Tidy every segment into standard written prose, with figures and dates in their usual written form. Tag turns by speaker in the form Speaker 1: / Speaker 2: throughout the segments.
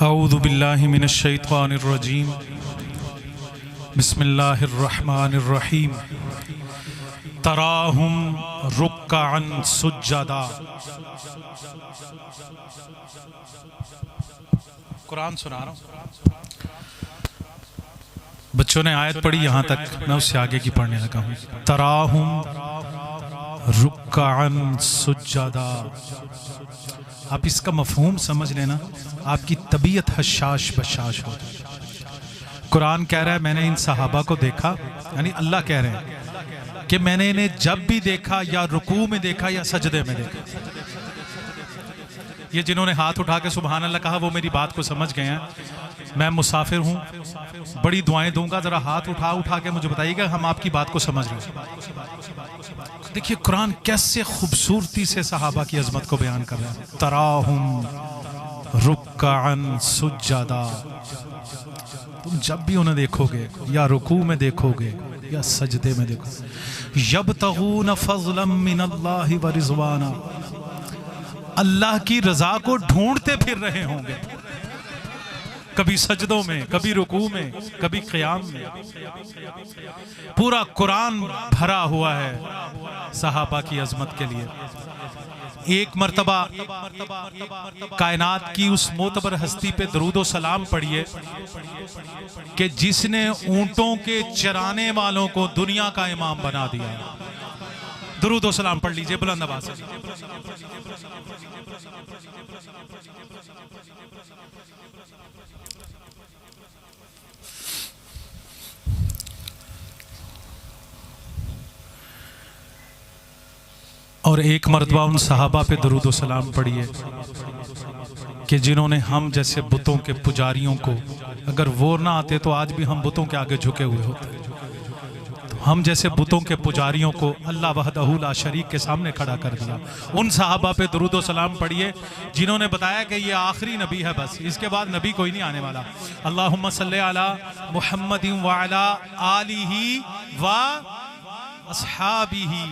Speaker 1: औज़ु बिल्लाहि मिनश शैतानिर रजीम बिस्मिल्लाहिर रहमानिर रहीम तराहुम रुक्अन सुज्जदा। कुरान सुना रहा हूँ, बच्चों ने आयत पढ़ी यहाँ तक, मैं उससे आगे की पढ़ने लगा हूँ। तराहुम रुक्अन सुज्जदा, आप इसका मफहूम समझ लेना, आपकी तबीयत हशाश बशाश हो। कुरान कह रहा है मैंने इन सहाबा को देखा, यानी अल्लाह कह रहे हैं कि मैंने इन्हें जब भी देखा या रुकू में देखा या सजदे में देखा। ये जिन्होंने हाथ उठा के सुभान अल्लाह कहा वो मेरी बात को समझ गए हैं। मैं मुसाफिर हूँ, बड़ी दुआएं दूंगा, जरा हाथ उठा के मुझे बताइएगा हम आपकी बात को समझ रहे हैं। देखिए कुरान कैसे खूबसूरती से सहाबा की अजमत को बयान कर रहा है। तराहुम रुक्अन सुज्जदा, तुम जब भी उन्हें देखोगे या रुकू में देखोगे या सजदे में देखोगे, यब्तगून फज़लन मिनल्लाहि व रिज़वाना, अल्लाह की रजा को ढूंढते फिर रहे होंगे, कभी सजदों में, कभी रुकू में, कभी क़याम में। पूरा कुरान भरा हुआ है सहाबा की अजमत के लिए। एक मर्तबा कायनात की उस मोतबर हस्ती पे दरूदो सलाम पढ़िए कि जिसने ऊंटों के चराने वालों को दुनिया का इमाम बना दिया। दरूदो सलाम पढ़ लीजिए बुलंद आवाज से। और एक मर्तबा उन सहाबा पे दरूद व सलाम पढ़िए कि जिन्होंने हम जैसे बुतों के पुजारियों को, अगर वो ना आते तो आज भी हम बुतों के आगे झुके हुए होते। तो हम जैसे बुतों के पुजारियों को अल्लाह वहदहू ला शरीक के सामने खड़ा कर दिया। उन सहाबा पे दरूद व सलाम पढ़िए जिन्होंने बताया कि ये आखिरी नबी है, बस इसके बाद नबी कोई नहीं आने वाला। अल्लाहुम्मा सल्ली अला मुहम्मदिन व अला आलिही व अस्हाबिही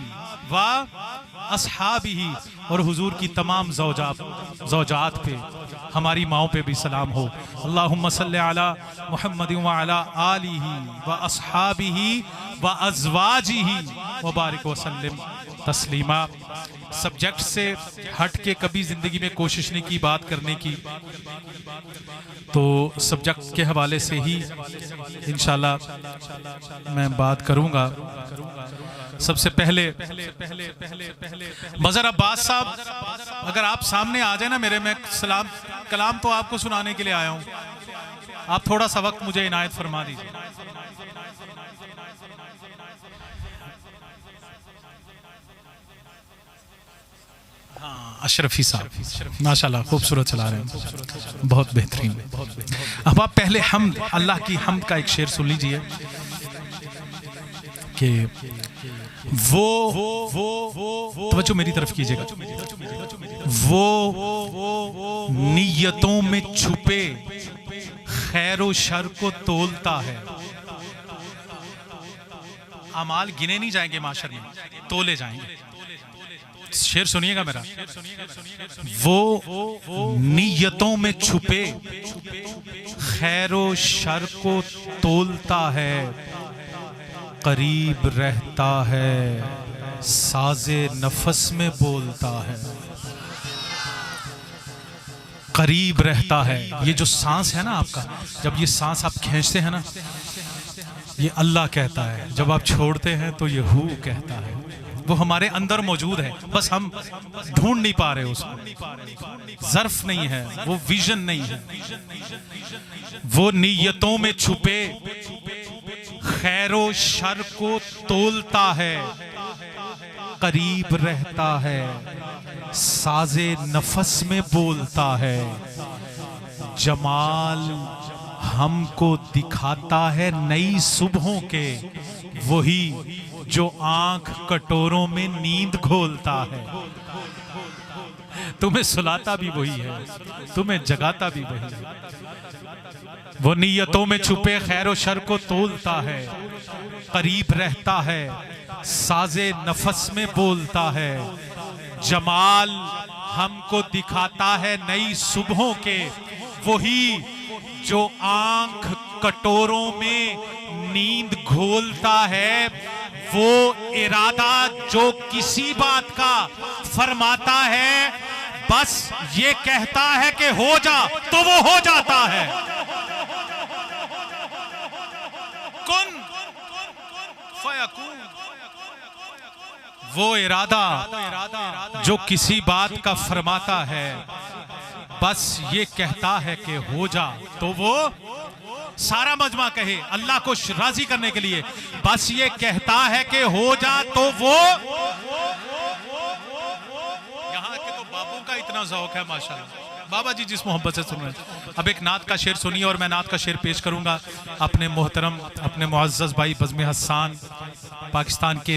Speaker 1: व अस्हाबिही, और हुजूर की तमाम ज़ौजात पे, हमारी माओ पे भी सलाम हो। अल्लाहुम्मा सल्ली अला मुहम्मदिन व अला आलिही व अस्हाबिही व अज़वाजिही व बारिक व सल्लिम तस्लीमा। सब्जेक्ट से हट के कभी जिंदगी में कोशिश नहीं की बात करने की, तो सब्जेक्ट के हवाले से ही इंशाल्लाह मैं बात करूंगा। सबसे पहले मज़हर अब्बास साहब, अगर आप सामने आ जाए ना मेरे, मैं सलाम कलाम तो आपको सुनाने के लिए आया हूं, आप थोड़ा सा वक्त मुझे इनायत फरमा दीजिए। हाँ, अशरफी साहब माशाल्लाह खूबसूरत चला रहे हैं, बहुत बेहतरीन। अब आप पहले हम अल्लाह की हमद का एक शेर सुन लीजिए कि वो तवज्जो मेरी तरफ कीजिएगा, वो नियतों में छुपे खैर व शर को तोलता है। अमाल गिने नहीं जाएंगे माशर में, तोले जाएंगे। शेर सुनिएगा मेरा, वो नियतों में छुपे खैर व शर को तोलता है, करीब रहता है साजे नफस में बोलता है। करीब रहता है, ये जो सांस है ना आपका, जब ये सांस आप खींचते हैं ना, ये अल्लाह कहता है, जब आप छोड़ते हैं तो ये हू कहता है। वो हमारे अंदर मौजूद है, बस हम ढूंढ नहीं पा रहे उसको, ज़र्फ नहीं है, वो विजन नहीं है। वो नियतों में छुपे खैरो शर को तोलता है, करीब रहता है साजे नफस में बोलता है। जमाल हमको दिखाता है नई सुबहों के, वही जो आंख कटोरों में नींद घोलता है। तुम्हें सुलाता भी वही है, तुम्हें जगाता भी वही है। वो नियतों में छुपे खैर व शर को तोलता है, करीब रहता है साजे नफस में बोलता है। जमाल हमको दिखाता है नई सुबहों के, वही जो आंख कटोरों में नींद घोलता है, वो इरादा जो किसी बात का फरमाता है, बस ये कहता है कि हो जा तो वो हो जाता है। कुन फयकून, वो इरादा जो किसी बात का फरमाता है, बस ये कहता है कि हो जा तो वो, सारा मजमा कहे अल्लाह को राजी करने के लिए, बस ये कहता है कि हो जा तो वो। यहाँ के तो बाबू का इतना ज़ौक है माशाल्लाह, बाबा जी जिस मोहब्बत से सुन रहे हैं। अब एक नात का शेर सुनिए और मैं नात का शेर पेश करूंगा अपने मोहतरम, अपने मुअज़्ज़ज़ भाई बज़्म हसन, पाकिस्तान के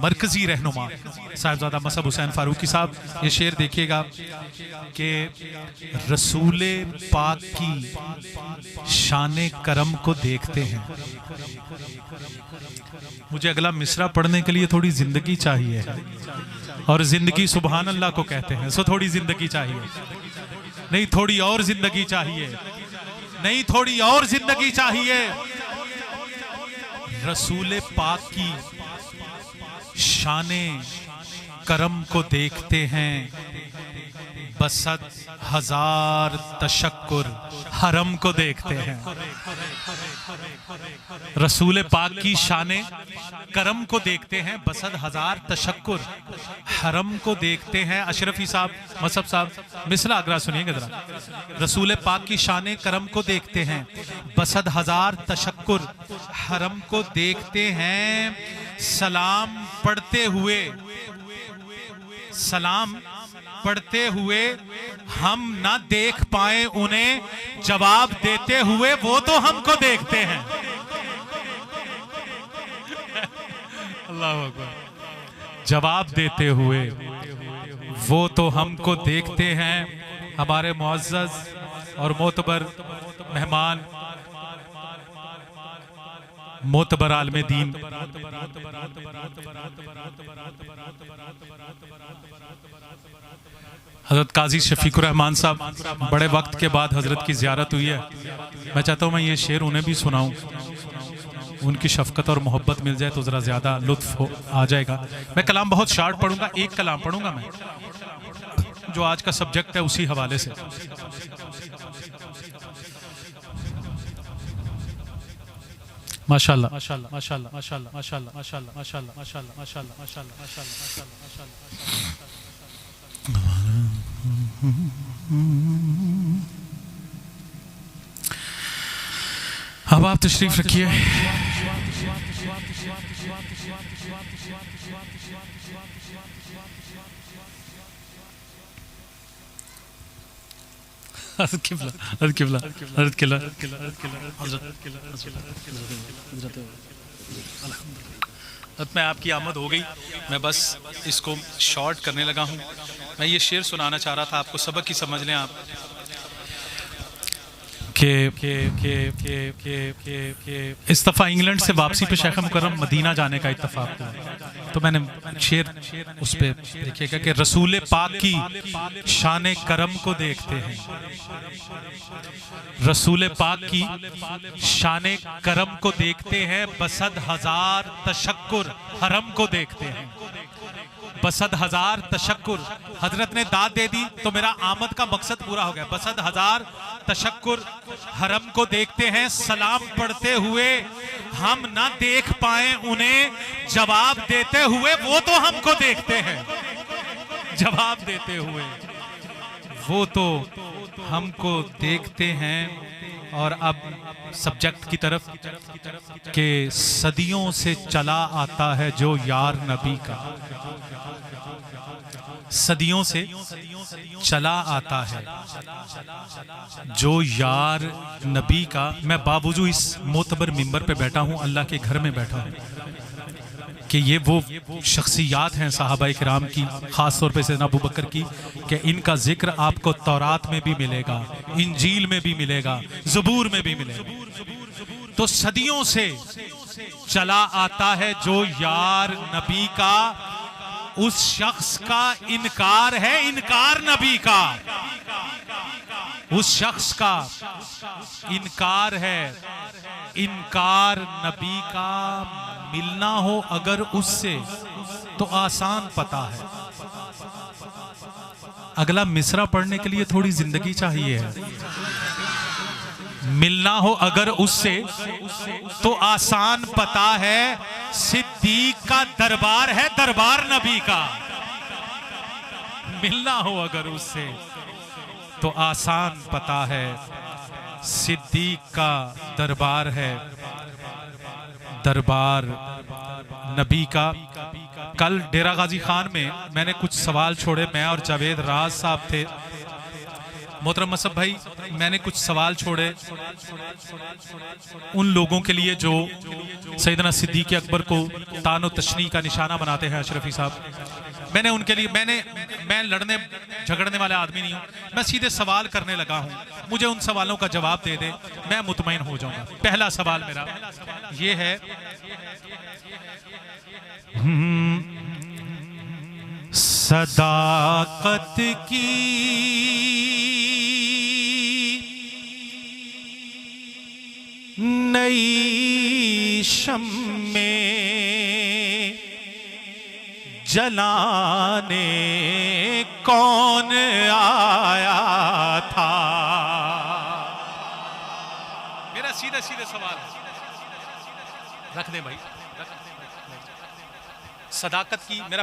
Speaker 1: मरकजी रहनुमा साहिबजादा मसहब हुसैन फारूकी साहब। ये शेर देखिएगा कि रसूले पाक की शान करम को देखते हैं। मुझे अगला मिसरा पढ़ने के लिए थोड़ी जिंदगी चाहिए, और जिंदगी सुभान अल्लाह को कहते हैं। सो थोड़ी जिंदगी चाहिए, नहीं थोड़ी और जिंदगी चाहिए, नहीं थोड़ी और जिंदगी चाहिए। रसूले पाक की शाने करम को देखते हैं, बसत हजार तशक्कुर हरम को देखते हैं। रसूल पाक की शाने करम को देखते हैं, बसत हजार तशक्कुर हरम को देखते हैं। अशरफी साहब, मसहब साहब, मिसरा आगरा सुनिएगा जरा। रसूल पाक की शाने करम को देखते हैं, बसत हजार तशक्कुर हरम को देखते हैं। सलाम पढ़ते हुए, सलाम पढ़ते हुए हम ना देख पाए उन्हें, जवाब देते हुए वो तो हमको देखते हैं। अल्लाह अकबर। जवाब देते हुए वो तो हमको देखते हैं। हमारे मुअज़्ज़ज़ और मोतबर मेहमान, मोतबर आलमे दीन, हजरत काजी शफीकुर रहमान साहब, बड़े वक्त के बाद हजरत की ज़ियारत हुई है। मैं चाहता हूँ मैं ये शेर उन्हें भी सुनाऊं, उनकी शफकत और मोहब्बत मिल जाए तो ज़रा ज़्यादा लुत्फ आ जाएगा। मैं कलाम बहुत शार्ट पढ़ूंगा, एक कलाम पढ़ूंगा मैं, जो आज का सब्जेक्ट है उसी हवाले से। माशाल्लाह माशाल्लाह माशाल्लाह माशाल्लाह माशाल्लाह माशाल्लाह माशाल्लाह माशाल्लाह माशाल्लाह माशाल्लाह माशाल्लाह माशाल्लाह। अब आप तशरीफ रखिए। मैं आपकी आमद हो गई, मैं बस इसको शॉर्ट करने लगा हूँ। मैं ये शेर सुनाना चाह रहा था आपको, सबक ही समझ लें आप के इस दफ़ा इंग्लैंड से वापसी पे शेख मुकर्रम मदीना जाने का इत्तफाक हुआ, तो मैंने शेर उस पे देखिएगा कि रसूल पाक की शान करम को देखते हैं, रसूल पाक की शान करम को देखते हैं, बसद हजार तशक्कुर हरम को देखते हैं, बसद हजार तशक्कुर। हजरत ने दाद दे दी तो मेरा आमद का मकसद पूरा हो गया। बसद हजार तशक्कुर हरम को देखते हैं, सलाम पढ़ते हुए हम ना देख पाए उन्हें, जवाब देते हुए वो तो हमको देखते हैं, जवाब देते हुए वो तो हमको देखते हैं। और अब सब्जेक्ट की तरफ के सदियों से चला आता है जो यार नबी का, सदियों से चला आता है जो यार नबी का। मैं बावजूद इस मोतबर मिंबर पे बैठा हूँ, अल्लाह के घर में बैठा हूँ, कि ये वो शख्सियात हैं सहाबाए किराम की, ख़ास तौर पे सैयदना अबू बकर की, कि इनका जिक्र आपको तौरात में भी मिलेगा, इंजील में भी मिलेगा, ज़बूर में भी मिलेगा। तो सदियों से चला आता है जो यार नबी का, उस शख्स का इनकार है, इनकार नबी का। उस शख्स का इनकार है, इनकार नबी का। मिलना हो अगर उससे तो आसान पता है। अगला मिसरा पढ़ने के लिए थोड़ी जिंदगी चाहिए है। मिलना हो अगर उससे तो आसान पता है। सिद्दीक का दरबार है, दरबार नबी का। मिलना हो अगर उससे तो आसान पता है। सिद्दीक का दरबार है, दरबार नबी का। कल डेरा गाजी खान में मैंने कुछ सवाल छोड़े, मैं और जावेद राज साहब थे। मोहतरम असफ भाई, मैंने कुछ सवाल छोड़े उन लोगों के लिए जो सैयदना सिद्दीक अकबर को तानो तशनी का निशाना बनाते हैं। अशरफी साहब, मैंने उनके लिए मैं लड़ने झगड़ने वाला आदमी नहीं हूं। मैं सीधे सवाल करने लगा हूं। मुझे उन सवालों का जवाब दे दे, मैं मुतमईन हो जाऊंगा। पहला सवाल मेरा ये है, सदाकत की नई शम्मे जलाने कौन आया था? मेरा सीधे सीधे सवाल है, रख दे भाई। सदाकत की मेरा